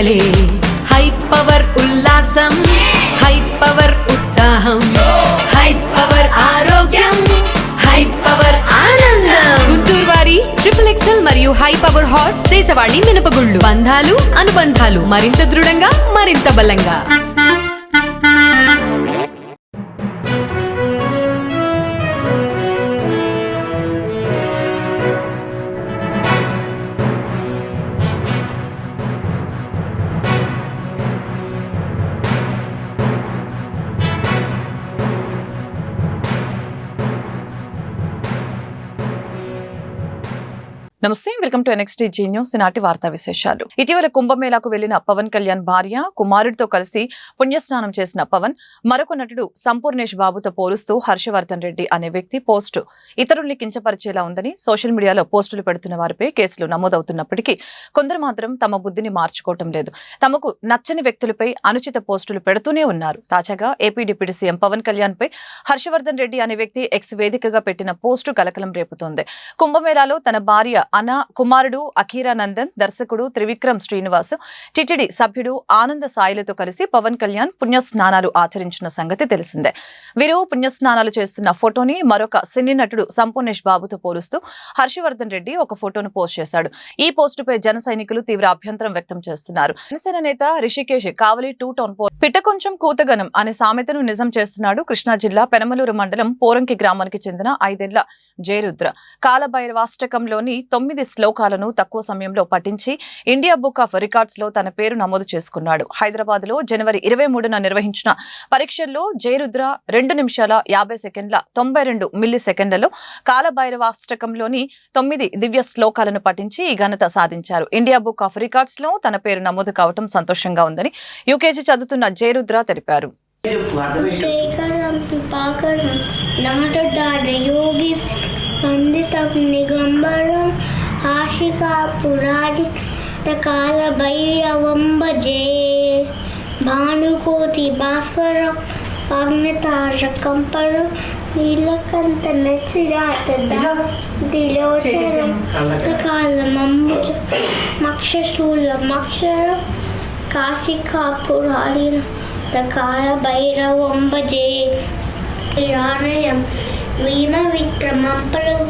పండగలే high power ఉల్లాసం high power ఉత్సాహం high power ఆరోగ్యం హై పవర్ ఆనందం గుంటూరు వారి XXL మరియు హై పవర్ హార్స్ దేశవాళీ మినపగుళ్ళు బంధాలు అనుబంధాలు మరింత దృఢంగా మరింత బలంగా. నమస్తే, వెల్కమ్ టు NXTG న్యూస్. నాటి వార్తా విశేషాలు. ఇటీవల కుంభమేళాకు వెళ్లిన పవన్ కళ్యాణ్ భార్య కుమారుడితో కలిసి పుణ్యస్నానం చేసిన పవన్ మరొక నటుడు సంపూర్ణేష్ బాబుతో పోలుస్తూ హర్షవర్ధన్ రెడ్డి అనే వ్యక్తి పోస్టు ఇతరుల్ని కించపరిచేలా ఉందని సోషల్ మీడియాలో పోస్టులు పెడుతున్న వారిపై కేసులు నమోదవుతున్నప్పటికీ కొందరు మాత్రం తమ బుద్ధిని మార్చుకోవటం లేదు. తమకు నచ్చని వ్యక్తులపై అనుచిత పోస్టులు పెడుతూనే ఉన్నారు. తాజాగా AP deputy CM Pawan Kalyan పై హర్షవర్ధన్ రెడ్డి అనే వ్యక్తి ఎక్స్ వేదికగా పెట్టిన పోస్టు కలకలం రేపుతోంది. కుంభమేళాలో తన భార్య అనా కుమారుడు అఖీరానందన్, దర్శకుడు త్రివిక్రమ్ శ్రీనివాస్, టిటిడి సభ్యుడు ఆనంద సాయిలతో కలిసి పవన్ కళ్యాణ్ పుణ్యస్నానాలు ఆచరించిన సంగతి తెలిసిందే. వీరు పుణ్యస్నానాలు చేస్తున్న ఫోటోని మరొక సినీ నటుడు సంపూర్ణేష్ బాబుతో పోలుస్తూ హర్షవర్ధన్ రెడ్డి ఒక ఫోటోను పోస్ట్ చేశాడు. ఈ పోస్టుపై జన సైనికులు తీవ్ర అభ్యంతరం వ్యక్తం చేస్తున్నారు. జనసేన నేత రిషికేష్ కావలి 2 టౌన్ పిట్ట కొంచెం కూతగనం అనే సామెతను నిజం చేస్తున్నాడు. కృష్ణా జిల్లా పెనమలూరు మండలం పోరంకి గ్రామానికి చెందిన 5 ఏళ్ల జయరుద్ర కాలభైరవాష్టకంలోని 9 శ్లోకాలను తక్కువ సమయంలో పఠించి ఇండియా బుక్ ఆఫ్ రికార్డ్స్ లో తన పేరు నమోదు చేసుకున్నాడు. హైదరాబాద్ లో జనవరి 23న నిర్వహించిన పరీక్షల్లో జయరుద్ర 2 నిమిషాల 50 సెకండ్ల 92 మిల్లీ సెకండ్లలో కాలభైరవాష్టకంలోని 9 దివ్య శ్లోకాలను పఠించి ఈ ఘనత సాధించారు. ఇండియా బుక్ ఆఫ్ రికార్డ్స్ లో తన పేరు నమోదు కావడం సంతోషంగా ఉందని యూకేజీ చదువుతున్న జయరుద్ర తెలిపారు. నిగంబరం ఆశికా పురాడి కాల భైరవంబజే భానుకోతి భాస్వరం అగ్నితార కంపరం నీలకంత నచిరాతలోచరం కాలమంబుజ మక్షశూలమక్షరం కాశికా పురాడిన కాల భైరవంబజే రాణయం వీమ విక్రమంపరం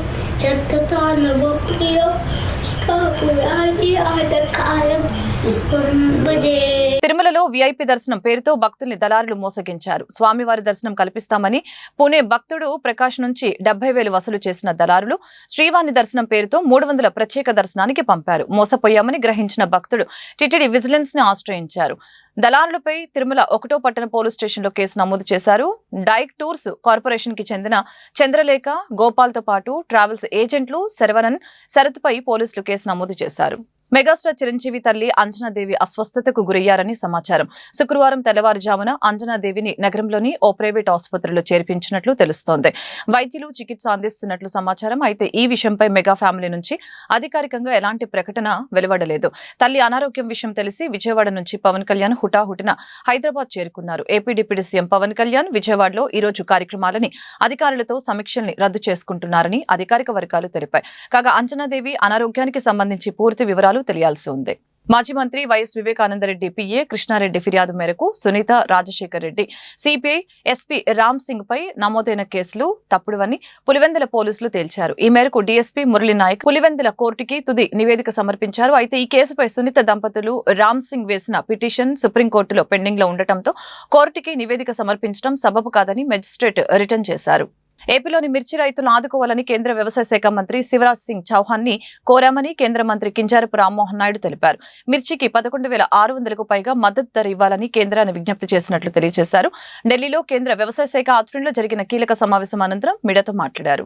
తిరుమలలో VIP దర్శనం పేరుతో భక్తుల్ని దళారులు మోసగించారు. స్వామివారి దర్శనం కల్పిస్తామని పుణె భక్తుడు ప్రకాష్ నుంచి 70,000 వసూలు చేసిన దళారులు శ్రీవాణి దర్శనం పేరుతో 300 ప్రత్యేక దర్శనానికి పంపారు. మోసపోయామని గ్రహించిన భక్తుడు టిటిడి విజిలెన్స్ ని ఆశ్రయించారు. దళారులపై తిరుమల 1వ పట్టణ పోలీస్ స్టేషన్ లో కేసు నమోదు చేశారు. డైక్ టూర్స్ కార్పొరేషన్ కి చెందిన చంద్రలేఖ, గోపాల్ తో పాటు ట్రావెల్స్ ఏజెంట్లు శరవణన్, శరత్పై పోలీసులు కేసు నమోదు చేశారు. మెగాస్టార్ చిరంజీవి తల్లి అంజనాదేవి అస్వస్థతకు గురయ్యారని సమాచారం. శుక్రవారం తెల్లవారుజామున అంజనాదేవిని నగరంలోని ఓ ప్రైవేట్ ఆసుపత్రిలో చేర్పించినట్లు తెలుస్తోంది. వైద్యులు చికిత్స అందిస్తున్నట్లు సమాచారం. అయితే ఈ విషయంపై మెగా ఫ్యామిలీ నుంచి అధికారికంగా ఎలాంటి ప్రకటన వెలువడలేదు. తల్లి అనారోగ్యం విషయం తెలిసి విజయవాడ నుంచి పవన్ కళ్యాణ్ హుటాహుటిన హైదరాబాద్ చేరుకున్నారు. AP deputy CM Pawan Kalyan విజయవాడలో ఈ రోజు కార్యక్రమాలని అధికారులతో సమీక్షల్ని రద్దు చేసుకుంటున్నారని అధికారిక వర్గాలు తెలిపాయి. కాగా అంజనాదేవి అనారోగ్యానికి సంబంధించి పూర్తి వివరాలు తెలియాల్సి ఉంది. మాజీ మంత్రి వైఎస్ వివేకానందరెడ్డి పిఏ కృష్ణారెడ్డి ఫిర్యాదు మేరకు సునీత, రాజశేఖర్ రెడ్డి, సిపిఐ ఎస్పీ రామ్ సింగ్ పై నమోదైన కేసులు తప్పుడువని పులివెందుల పోలీసులు తేల్చారు. ఈ మేరకు డీఎస్పీ మురళీ నాయక్ పులివెందుల కోర్టుకి తుది నివేదిక సమర్పించారు. అయితే ఈ కేసుపై సునీత దంపతులు రామ్ సింగ్ వేసిన పిటిషన్ సుప్రీంకోర్టులో పెండింగ్ లో ఉండటంతో కోర్టుకి నివేదిక సమర్పించడం సబబు కాదని మెజిస్ట్రేట్ రిటర్న్ చేశారు. ఏపీలోని మిర్చి రైతులను ఆదుకోవాలని కేంద్ర వ్యవసాయ శాఖ మంత్రి శివరాజ్ సింగ్ చౌహాన్ ని కోరామని కేంద్ర మంత్రి కింజారపు రామ్మోహన్ నాయుడు తెలిపారు. మిర్చికి 11,600కు పైగా మద్దతు ధర ఇవ్వాలని కేంద్రాన్ని విజ్ఞప్తి చేసినట్లు తెలియజేశారు. ఢిల్లీలో కేంద్ర వ్యవసాయ శాఖ ఆధ్వర్యంలో జరిగిన కీలక సమావేశం అనంతరం మీడియాతో మాట్లాడారు.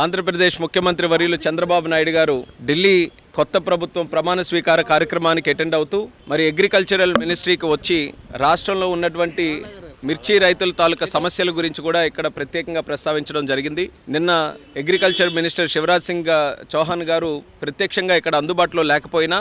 ఆంధ్రప్రదేశ్ ముఖ్యమంత్రి వర్యులు చంద్రబాబు నాయుడు గారు ఢిల్లీ కొత్త ప్రభుత్వం ప్రమాణ స్వీకార కార్యక్రమానికి అటెండ్ అవుతూ మరి అగ్రికల్చరల్ మినిస్ట్రీకి వచ్చి రాష్ట్రంలో ఉన్నటువంటి మిర్చి రైతుల తాలూకా సమస్యల గురించి కూడా ఇక్కడ ప్రత్యేకంగా ప్రస్తావించడం జరిగింది. నిన్న అగ్రికల్చర్ మినిస్టర్ శివరాజ్ సింగ్ చౌహాన్ గారు ప్రత్యక్షంగా ఇక్కడ అందుబాటులో లేకపోయినా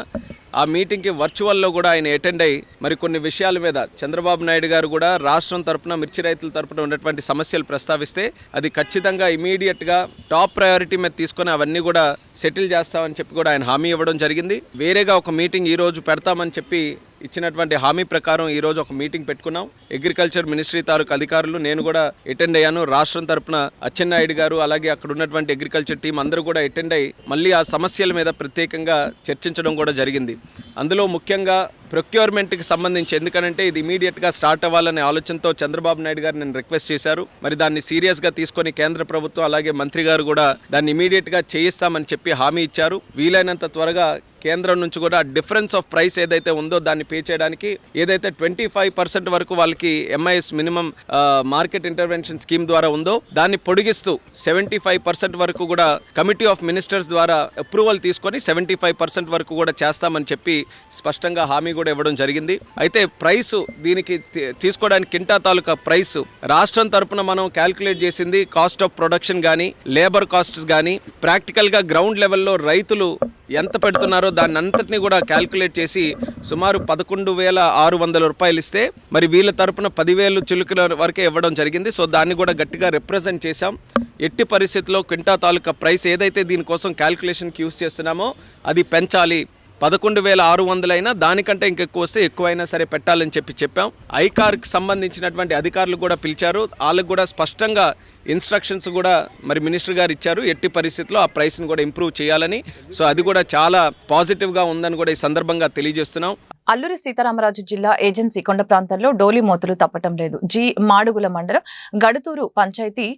ఆ మీటింగ్కి వర్చువల్లో కూడా ఆయన అటెండ్ అయ్యి మరి కొన్ని విషయాల మీద చంద్రబాబు నాయుడు గారు కూడా రాష్ట్రం తరపున మిర్చి రైతుల తరపున ఉన్నటువంటి సమస్యలు ప్రస్తావిస్తే అది ఖచ్చితంగా ఇమీడియట్గా టాప్ ప్రయారిటీ మీద తీసుకొని అవన్నీ కూడా సెటిల్ చేస్తామని చెప్పి కూడా ఆయన హామీ ఇవ్వడం జరిగింది. వేరేగా ఒక మీటింగ్ ఈరోజు పెడతామని చెప్పి ఇచ్చినటువంటి హామీ ప్రకారం ఈరోజు ఒక మీటింగ్ పెట్టుకున్నాం. అగ్రికల్చర్ మినిస్ట్రీ తాలూకు అధికారులు, నేను కూడా అటెండ్ అయ్యాను. రాష్ట్రం తరపున అచ్చెన్నాయుడు గారు అలాగే అక్కడ ఉన్నటువంటి అగ్రికల్చర్ టీం అందరూ కూడా అటెండ్ అయ్యి మళ్ళీ ఆ సమస్యల మీద ప్రత్యేకంగా చర్చించడం కూడా జరిగింది. అందులో ముఖ్యంగా ప్రొక్యూర్మెంట్కి సంబంధించి, ఎందుకనంటే ఇది ఇమీడియట్గా స్టార్ట్ అవ్వాలనే ఆలోచనతో చంద్రబాబు నాయుడు గారు నేను రిక్వెస్ట్ చేశారు. మరి దాన్ని సీరియస్గా తీసుకొని కేంద్ర ప్రభుత్వం అలాగే మంత్రి గారు కూడా దాన్ని ఇమీడియట్గా చేయిస్తామని చెప్పి హామీ ఇచ్చారు. వీలైనంత త్వరగా కేంద్రం నుంచి కూడా డిఫరెన్స్ ఆఫ్ ప్రైస్ ఏదైతే ఉందో దాన్ని పే చేయడానికి ఏదైతే 25% వరకు వాళ్ళకి MIS minimum market intervention scheme ద్వారా ఉందో దాన్ని పొడిగిస్తూ 75% వరకు కూడా కమిటీ ఆఫ్ మినిస్టర్స్ ద్వారా అప్రూవల్ తీసుకొని 75% వరకు కూడా చేస్తామని చెప్పి స్పష్టంగా హామీ కూడా ఇవ్వడం జరిగింది. అయితే ప్రైస్ దీనికి తీసుకోవడానికి కింటా తాలూకా ప్రైస్ రాష్ట్రం తరపున మనం క్యాల్కులేట్ చేసింది కాస్ట్ ఆఫ్ ప్రొడక్షన్ కానీ లేబర్ కాస్ట్స్ కానీ ప్రాక్టికల్గా గ్రౌండ్ లెవెల్లో రైతులు ఎంత పెడుతున్నారో దాన్ని అంతటినీ కూడా క్యాల్కులేట్ చేసి సుమారు 11,600 రూపాయలు ఇస్తే మరి వీళ్ళ తరపున 10,000 చిలుకల వరకే ఇవ్వడం జరిగింది. సో దాన్ని కూడా గట్టిగా రిప్రజెంట్ చేశాం. ఎట్టి పరిస్థితుల్లో క్వింటా తాలూకా ప్రైస్ ఏదైతే దీనికోసం క్యాల్కులేషన్కి యూజ్ చేస్తున్నామో అది పెంచాలి. 11,600 అయినా దానికంటే ఇంకెక్కువ వస్తే ఎక్కువైనా సరే పెట్టాలని చెప్పాం. ఐకార్కి సంబంధించినటువంటి అధికారులు కూడా పిలిచారు. వాళ్ళకు కూడా స్పష్టంగా ఇన్స్ట్రక్షన్స్ కూడా మరి మినిస్టర్ గారు ఇచ్చారు. ఎట్టి పరిస్థితుల్లో ఆ ప్రైస్ని కూడా ఇంప్రూవ్ చేయాలని. సో అది కూడా చాలా పాజిటివ్గా ఉందని కూడా ఈ సందర్భంగా తెలియజేస్తున్నాం. అల్లూరి సీతారామరాజు జిల్లా ఏజెన్సీ కొండ ప్రాంతంలో డోలీ మోతులు తప్పటం లేదు. మాడుగుల మండలం గడుతూరు పంచాయతీ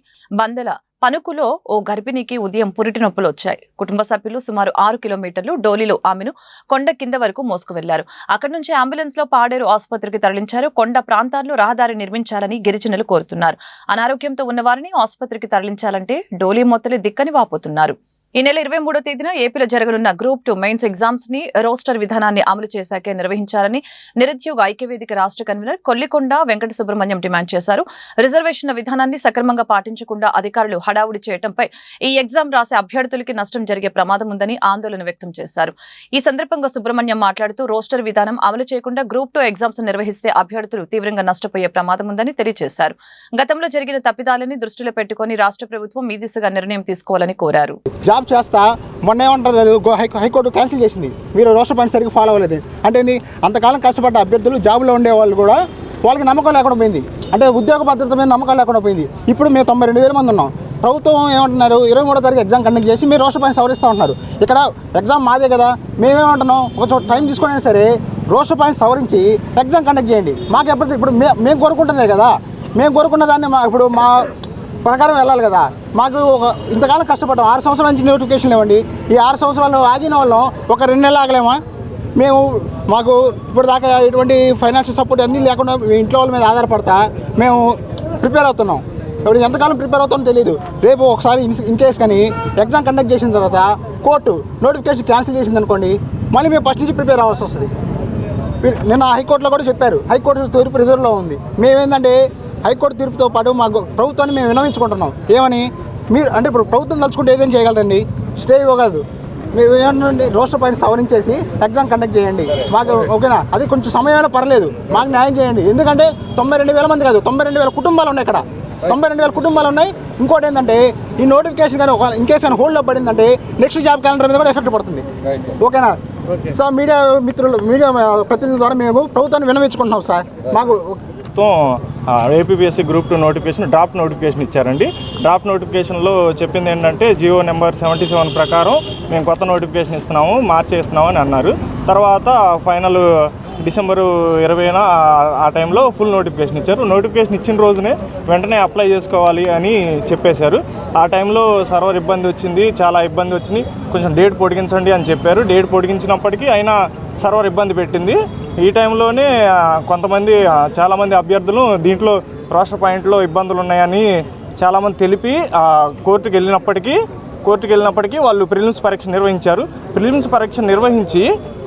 బందెల పనుకులో ఓ గర్భిణికి ఉదయం పురిటి నొప్పులు వచ్చాయి. కుటుంబ సభ్యులు సుమారు 6 కిలోమీటర్లు డోలీలో ఆమెను కొండ కింద వరకు మోసుకు వెళ్లారు. అక్కడి నుంచి అంబులెన్స్ లో పాడేరు ఆసుపత్రికి తరలించారు. కొండ ప్రాంతాల్లో రహదారి నిర్మించాలని గిరిజనులు కోరుతున్నారు. అనారోగ్యంతో ఉన్న వారిని ఆసుపత్రికి తరలించాలంటే డోలీ మొత్తలే దిక్కని వాపోతున్నారు. ఈ నెల 23వ తేదీన ఏపీలో జరగనున్న గ్రూప్ 2 మెయిన్స్ ఎగ్జామ్స్ ని రోస్టర్ విధానాన్ని అమలు చేశాకే నిర్వహించాలని నిరుద్యోగ ఐక్యవేదిక రాష్ట్ర కన్వీనర్ కొల్లికొండ వెంకట సుబ్రహ్మణ్యం డిమాండ్ చేశారు. రిజర్వేషన్ల విధానాన్ని సక్రమంగా పాటించకుండా అధికారులు హడావుడి చేయడంపై ఈ ఎగ్జామ్ రాసే అభ్యర్థులకి నష్టం జరిగే ప్రమాదం ఉందని ఆందోళన వ్యక్తం చేశారు. ఈ సందర్భంగా సుబ్రహ్మణ్యం మాట్లాడుతూ రోస్టర్ విధానం అమలు చేయకుండా గ్రూప్ 2 ఎగ్జామ్స్ నిర్వహిస్తే అభ్యర్థులు తీవ్రంగా నష్టపోయే ప్రమాదం ఉందని తెలియజేశారు. గతంలో జరిగిన తప్పిదాలని దృష్టిలో పెట్టుకుని రాష్ట్ర ప్రభుత్వం ఈ దిశగా నిర్ణయం తీసుకోవాలని కోరారు. జాబ్ చేస్తా మొన్న ఏమంటారు, హైకోర్టు క్యాన్సిల్ చేసింది. మీరు రోస్టర్ పాయింట్ సరిగ్గా ఫాలో అవ్వలేదు అంటే ఏంది? అంతకాలం కష్టపడ్డ అభ్యర్థులు జాబ్లో ఉండే వాళ్ళు కూడా వాళ్ళకి నమ్మకం లేకుండా పోయింది. అంటే ఉద్యోగ భద్రత మీద నమ్మకం లేకుండా పోయింది. ఇప్పుడు మేము 92,000 మంది ఉన్నాం. ప్రభుత్వం ఏమంటున్నారు, 23వ తారీఖు ఎగ్జామ్ కండక్ట్ చేసి మీరు రోస్టర్ పాయింట్ సవరిస్తూ ఉంటున్నారు. ఇక్కడ ఎగ్జామ్ మాదే కదా, మేమేమంటున్నాం, ఒక చోట టైం తీసుకునే సరే రోస్టర్ పాయింట్ సవరించి ఎగ్జామ్ కండక్ట్ చేయండి. మాకు ఎప్పుడు ఇప్పుడు మేము కోరుకుంటుందే కదా, మేము కోరుకున్న దాన్ని ఇప్పుడు మా ప్రకారం వెళ్ళాలి కదా. మాకు ఇంతకాలం కష్టపడ్డాం. 6 సంవత్సరాల నుంచి నోటిఫికేషన్ ఇవ్వండి. ఈ 6 సంవత్సరాలు ఆగిన వాళ్ళం ఒక 2 నెలలు ఆగలేమా? మాకు ఇప్పుడు దాకా ఎటువంటి ఫైనాన్షియల్ సపోర్ట్ అన్నీ లేకుండా ఇంట్లో వాళ్ళ మీద ఆధారపడతా మేము ప్రిపేర్ అవుతున్నాం. ఇప్పుడు ఎంతకాలం ప్రిపేర్ అవుతామో తెలియదు. రేపు ఒకసారి ఇన్ కేస్ కానీ ఎగ్జామ్ కండక్ట్ చేసిన తర్వాత కోర్టు నోటిఫికేషన్ క్యాన్సిల్ చేసింది అనుకోండి, మళ్ళీ మేము ఫస్ట్ నుంచి ప్రిపేర్ అవ్వాల్సి వస్తుంది. నిన్న హైకోర్టులో కూడా చెప్పారు, హైకోర్టు తీర్పు రిజర్వ్లో ఉంది. మేమేంటంటే హైకోర్టు తీర్పుతో పాటు మా ప్రభుత్వాన్ని మేము విన్నవించుకుంటున్నాం. ఏమని మీరు అంటే ఇప్పుడు ప్రభుత్వం తలుచుకుంటే ఏదైనా చేయగలదండి, స్టే ఇవ్వగలదు. మేము ఏమన్నా రోస్టర్ పాయింట్ సవరించేసి ఎగ్జామ్ కండక్ట్ చేయండి మాకు, ఓకేనా? అది కొంచెం సమయమైనా పర్లేదు, మాకు న్యాయం చేయండి. ఎందుకంటే 92,000 మంది కాదు, 92,000 కుటుంబాలు ఉన్నాయి. ఇక్కడ 92,000 కుటుంబాలు ఉన్నాయి. ఇంకోటి ఏంటంటే ఈ నోటిఫికేషన్ కానీ ఒక ఇన్ కేసు కానీ హోల్డ్లో పడిందంటే నెక్స్ట్ జాబ్ క్యాలెండర్ మీద కూడా ఎఫెక్ట్ పడుతుంది, ఓకేనా? సో మీడియా ప్రతినిధుల ద్వారా మేము ప్రభుత్వాన్ని విన్నవించుకుంటున్నాం సార్. మాకు APPSC group 2 notification draft notification ఇచ్చారండి. డ్రాఫ్ట్ నోటిఫికేషన్లో చెప్పింది ఏంటంటే జియో నెంబర్ 77 ప్రకారం మేము కొత్త నోటిఫికేషన్ ఇస్తున్నాము, మార్చి ఇస్తున్నాము అని అన్నారు. తర్వాత ఫైనల్ డిసెంబరు 20న ఆ టైంలో ఫుల్ నోటిఫికేషన్ ఇచ్చారు. నోటిఫికేషన్ ఇచ్చిన రోజునే వెంటనే అప్లై చేసుకోవాలి అని చెప్పేశారు. ఆ టైంలో సర్వర్ ఇబ్బంది వచ్చింది, చాలా ఇబ్బంది వచ్చింది. కొంచెం డేట్ పొడిగించండి అని చెప్పారు. డేట్ పొడిగించినప్పటికీ అయినా సర్వర్ ఇబ్బంది పెట్టింది. ఈ టైంలోనే చాలామంది అభ్యర్థులు దీంట్లో రోస్టర్ పాయింట్లో ఇబ్బందులు ఉన్నాయని చాలామంది తెలిపి కోర్టుకు వెళ్ళినప్పటికీ వాళ్ళు ప్రిలిమ్స్ పరీక్ష నిర్వహించారు. ప్రిలిమ్స్ పరీక్ష నిర్వహించి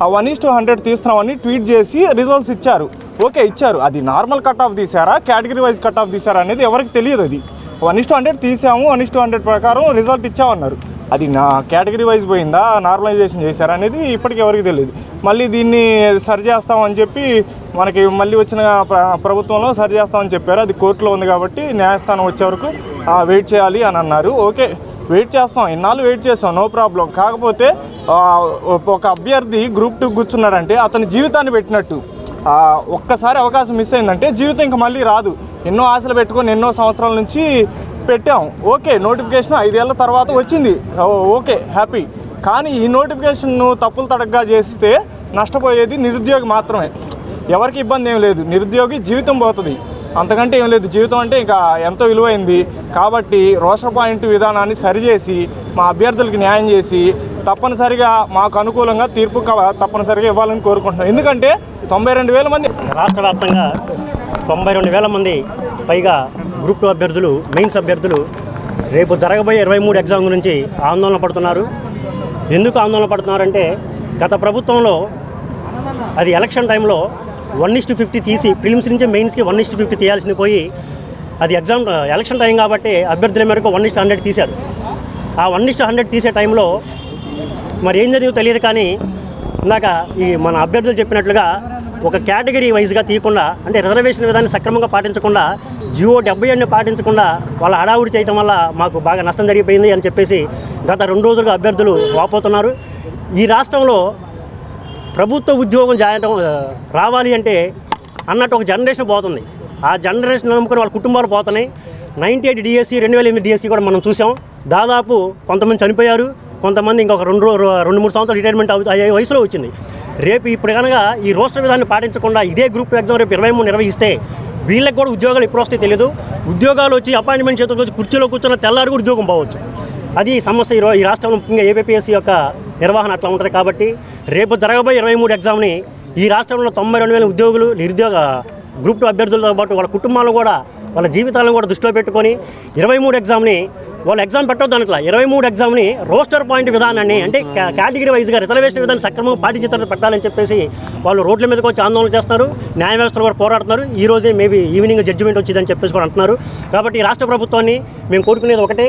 1:100 తీస్తున్నామని ట్వీట్ చేసి రిజల్ట్స్ ఇచ్చారు. ఓకే ఇచ్చారు, అది నార్మల్ కట్ ఆఫ్ తీసారా, కేటగిరీ వైజ్ కట్ ఆఫ్ తీసారా అనేది ఎవరికి తెలియదు. అది 1:100 తీసాము, 1:100 ప్రకారం రిజల్ట్ ఇచ్చామన్నారు. అది నా కేటగిరీ వైజ్ పోయిందా, నార్మలైజేషన్ చేశారా అనేది ఇప్పటికీ ఎవరికి తెలియదు. మళ్ళీ దీన్ని సరి చేస్తామని చెప్పి మనకి మళ్ళీ వచ్చిన ప్రభుత్వంలో సరి చేస్తామని చెప్పారు. అది కోర్టులో ఉంది కాబట్టి న్యాయస్థానం వచ్చే వరకు వెయిట్ చేయాలి అని అన్నారు. ఓకే వెయిట్ చేస్తాం, ఇన్నాళ్ళు వెయిట్ చేస్తాం, నో ప్రాబ్లం. కాకపోతే ఒక అభ్యర్థి గ్రూప్ 2 కూర్చున్నాడంటే అతని జీవితాన్ని పెట్టినట్టు. ఒక్కసారి అవకాశం మిస్ అయిందంటే జీవితం ఇంకా మళ్ళీ రాదు. ఎన్నో ఆశలు పెట్టుకొని ఎన్నో సంవత్సరాల నుంచి పెట్టాం. ఓకే, నోటిఫికేషన్ 5 ఏళ్ల తర్వాత వచ్చింది, ఓకే హ్యాపీ. కానీ ఈ నోటిఫికేషన్ను తప్పులు తడగ్గా చేస్తే నష్టపోయేది నిరుద్యోగి మాత్రమే. ఎవరికి ఇబ్బంది ఏం లేదు, నిరుద్యోగి జీవితం పోతుంది, అంతకంటే ఏం లేదు. జీవితం అంటే ఇంకా ఎంతో విలువైంది. కాబట్టి రోస్టర్ పాయింట్ విధానాన్ని సరిచేసి మా అభ్యర్థులకి న్యాయం చేసి తప్పనిసరిగా మాకు అనుకూలంగా తీర్పు తప్పనిసరిగా ఇవ్వాలని కోరుకుంటున్నాం. ఎందుకంటే 92,000 మంది రాష్ట్ర వ్యాప్తంగా 92,000 మంది పైగా గ్రూప్ 2 అభ్యర్థులు, మెయిన్స్ అభ్యర్థులు రేపు జరగబోయే 23 ఎగ్జామ్ గురించి ఆందోళన పడుతున్నారు. ఎందుకు ఆందోళన పడుతున్నారంటే గత ప్రభుత్వంలో అది ఎలక్షన్ టైంలో 1:50 తీసి ప్రిలిమ్స్ నుంచి మెయిన్స్కి 1:50 తీయాల్సింది పోయి అది ఎలక్షన్ టైం కాబట్టి అభ్యర్థుల మేరకు 1:100 తీశారు. ఆ 1:100 తీసే టైంలో మరి ఏం జరిగిందో తెలియదు. కానీ ఇందాక ఈ మన అభ్యర్థులు చెప్పినట్లుగా ఒక కేటగిరీ వైజ్గా తీయకుండా, అంటే రిజర్వేషన్ విధాన్ని సక్రమంగా పాటించకుండా, జియో 77ని పాటించకుండా వాళ్ళ హడావుడి చేయడం వల్ల మాకు బాగా నష్టం జరిగిపోయింది అని చెప్పేసి గత 2 రోజులుగా అభ్యర్థులు వాపోతున్నారు. ఈ రాష్ట్రంలో ప్రభుత్వ ఉద్యోగం రావాలి అంటే అన్నట్టు ఒక జనరేషన్ పోతుంది. ఆ జనరేషన్ నమ్ముకుని వాళ్ళ కుటుంబాలు పోతున్నాయి. 98 డిఎస్సి 2008 డిఎస్సి కూడా మనం చూసాం. దాదాపు కొంతమంది చనిపోయారు, కొంతమంది ఇంకొక 2-3 సంవత్సరాలు రిటైర్మెంట్ అయ్యే వయసులో వచ్చింది. రేపు ఇప్పుడు కనుక ఈ రోస్టర్ విధాన్ని పాటించకుండా ఇదే గ్రూప్ ఎగ్జామ్ రేపు 23 నిర్వహిస్తే వీళ్ళకి కూడా ఉద్యోగాలు ఎప్పుడు వస్తాయో తెలియదు. ఉద్యోగాలు వచ్చి అపాయింట్మెంట్ చేతులకు వచ్చి కుర్చీలో కూర్చున్న తెల్లారి కూడా ఉద్యోగం పోవచ్చు. అది సమస్య. ఈ రాష్ట్రంలో ముఖ్యంగా ఏపీఎస్సీ యొక్క నిర్వహణ అట్లా ఉంటుంది. కాబట్టి రేపు జరగబోయే 23 ఎగ్జామ్ని ఈ రాష్ట్రంలో 92,000 ఉద్యోగులు, నిరుద్యోగ గ్రూప్ 2 అభ్యర్థులతో పాటు వాళ్ళ కుటుంబాలను కూడా, వాళ్ళ జీవితాలను కూడా దృష్టిలో పెట్టుకొని 23 ఎగ్జామ్ని వాళ్ళు ఎగ్జామ్ పెట్టొద్దు అనట్లా. 23 ఎగ్జామ్ని రోస్టర్ పాయింట్ విధానాన్ని, అంటే కేటగిరీ వైజ్గా రిజర్వేషన్ విధానం సక్రమంగా పాటించిన తర్వాత పెట్టాలని చెప్పేసి వాళ్ళు రోడ్ల మీదకి వచ్చి ఆందోళన చేస్తున్నారు. న్యాయ వ్యవస్థలు కూడా పోరాడుతున్నారు. ఈ రోజే మేబీ ఈవినింగ్ జడ్జిమెంట్ వచ్చిందని చెప్పేసి కూడా అంటున్నారు. కాబట్టి ఈ రాష్ట్ర ప్రభుత్వాన్ని మేము కోరుకునేది ఒకటే,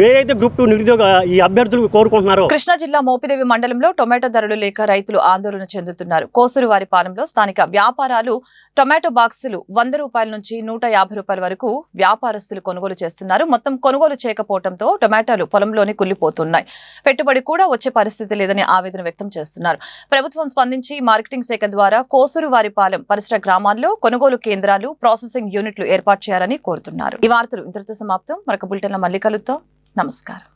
ఏదైతే గ్రూప్ 2 నిరుద్యోగ ఈ అభ్యర్థులు కోరుకుంటున్నారో. కృష్ణా జిల్లా మోపిదేవి మండలంలో టొమాటో ధరలు లేక రైతులు ఆందోళన చెందుతున్నారు. కోసూరువారిపాలెంలో స్థానిక వ్యాపారాలు టొమాటో బాక్సులు 100 రూపాయల నుంచి 150 రూపాయల వరకు వ్యాపారస్తులు కొనుగోలు చేస్తున్నారు. మొత్తం కొనుగోలు చేయకపోవడంతో టొమాటోలు పొలంలోని కుళ్లిపోతున్నాయి. పెట్టుబడి కూడా వచ్చే పరిస్థితి లేదని ఆవేదన వ్యక్తం చేస్తున్నారు. ప్రభుత్వం స్పందించి మార్కెటింగ్ శాఖ ద్వారా కోసూరువారిపాలెం పరిసర గ్రామాల్లో కొనుగోలు కేంద్రాలు, ప్రాసెసింగ్ యూనిట్లు ఏర్పాటు చేయాలని కోరుతున్నారు. ఈ వార్తలు ఇంతటితో సమాప్తం. మరొక బులెటిన్లో మళ్ళీ కలుద్దాం. నమస్కారం.